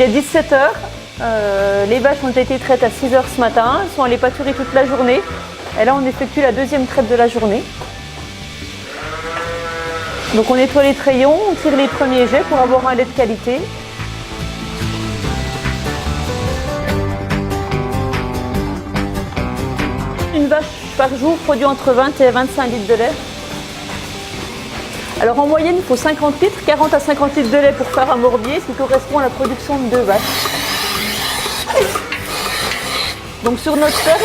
il est 17 h. Les vaches ont été traites à 6 h ce matin. Elles sont allées pâturer toute la journée. Et là, on effectue la deuxième traite de la journée. Donc on nettoie les trayons, on tire les premiers jets pour avoir un lait de qualité. Une vache par jour produit entre 20 et 25 litres de lait. Alors en moyenne, il faut 50 litres, 40 à 50 litres de lait pour faire un morbier, ce qui correspond à la production de 2 vaches. Donc sur notre ferme,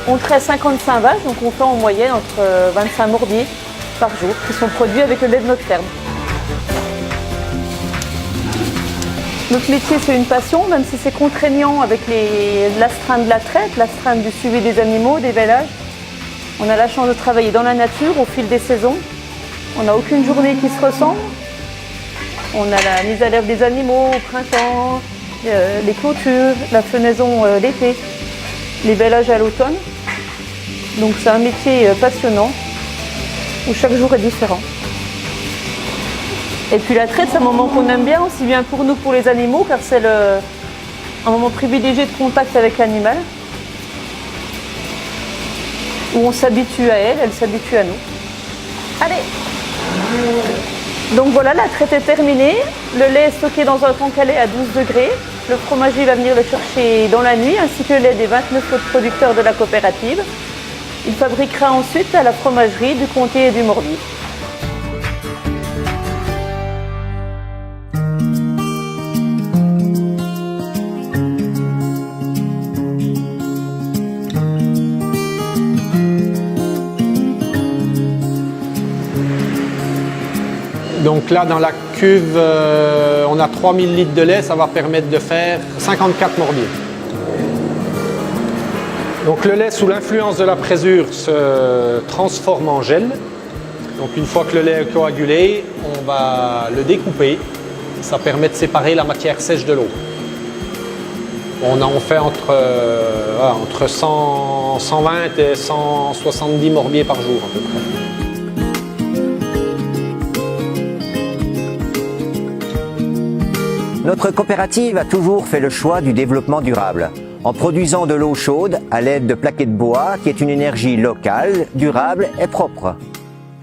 on traite 55 vaches, donc on fait en moyenne entre 25 morbiers par jour qui sont produits avec le lait de notre ferme. Notre métier, c'est une passion, même si c'est contraignant avec l'astreinte de la traite, l'astreinte du suivi des animaux, des vélages. On a la chance de travailler dans la nature au fil des saisons. On n'a aucune journée qui se ressemble. On a la mise à l'herbe des animaux au printemps, les clôtures, la fenaison l'été, les vélages à l'automne. Donc c'est un métier passionnant où chaque jour est différent. Et puis la traite, c'est un moment qu'on aime bien, aussi bien pour nous que pour les animaux, car c'est un moment privilégié de contact avec l'animal, où on s'habitue à elle, elle s'habitue à nous. Allez! Donc voilà, la traite est terminée. Le lait est stocké dans un cancalais à 12 degrés. Le fromager va venir le chercher dans la nuit, ainsi que le lait des 29 autres producteurs de la coopérative. Il fabriquera ensuite à la fromagerie du Comté et du Morbier. Donc là, dans la cuve, on a 3000 litres de lait, ça va permettre de faire 54 morbiers. Donc le lait, sous l'influence de la présure, se transforme en gel. Donc une fois que le lait est coagulé, on va le découper. Ça permet de séparer la matière sèche de l'eau. On fait entre 120 et 170 morbiers par jour à peu près. Notre coopérative a toujours fait le choix du développement durable, en produisant de l'eau chaude à l'aide de plaquettes de bois, qui est une énergie locale, durable et propre.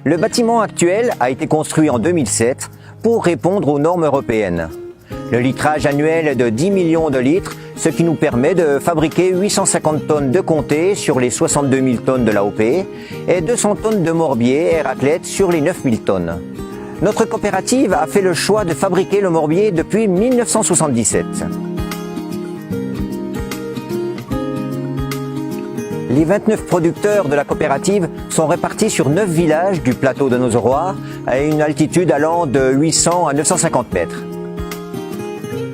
Le bâtiment actuel a été construit en 2007 pour répondre aux normes européennes. Le litrage annuel est de 10 millions de litres, ce qui nous permet de fabriquer 850 tonnes de comté sur les 62 000 tonnes de l'AOP et 200 tonnes de morbier et raclette sur les 9 000 tonnes. Notre coopérative a fait le choix de fabriquer le morbier depuis 1977. Les 29 producteurs de la coopérative sont répartis sur 9 villages du plateau de Nozerrois à une altitude allant de 800 à 950 mètres.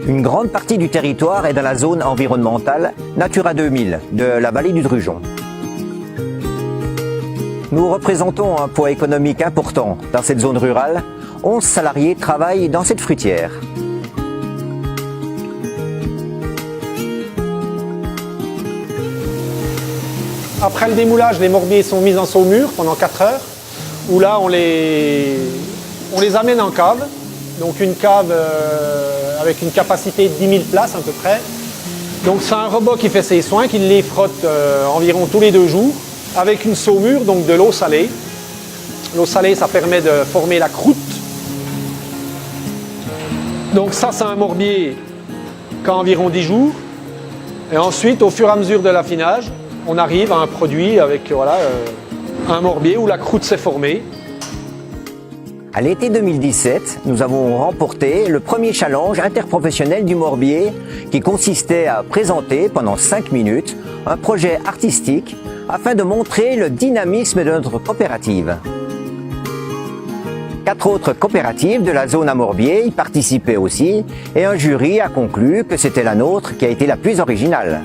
Une grande partie du territoire est dans la zone environnementale Natura 2000 de la vallée du Drugeon. Nous représentons un poids économique important dans cette zone rurale. 11 salariés travaillent dans cette fruitière. Après le démoulage, les morbiers sont mis en saumure pendant 4 heures, où là on les amène en cave. Donc une cave avec une capacité de 10 000 places à peu près. Donc c'est un robot qui fait ses soins, qui les frotte environ tous les 2 jours, avec une saumure, donc de l'eau salée. L'eau salée, ça permet de former la croûte. Donc ça, c'est un morbier qui a environ 10 jours. Et ensuite, au fur et à mesure de l'affinage, on arrive à un produit avec un morbier où la croûte s'est formée. À l'été 2017, nous avons remporté le premier challenge interprofessionnel du morbier qui consistait à présenter pendant 5 minutes un projet artistique afin de montrer le dynamisme de notre coopérative. 4 autres coopératives de la zone à Morbier y participaient aussi et un jury a conclu que c'était la nôtre qui a été la plus originale.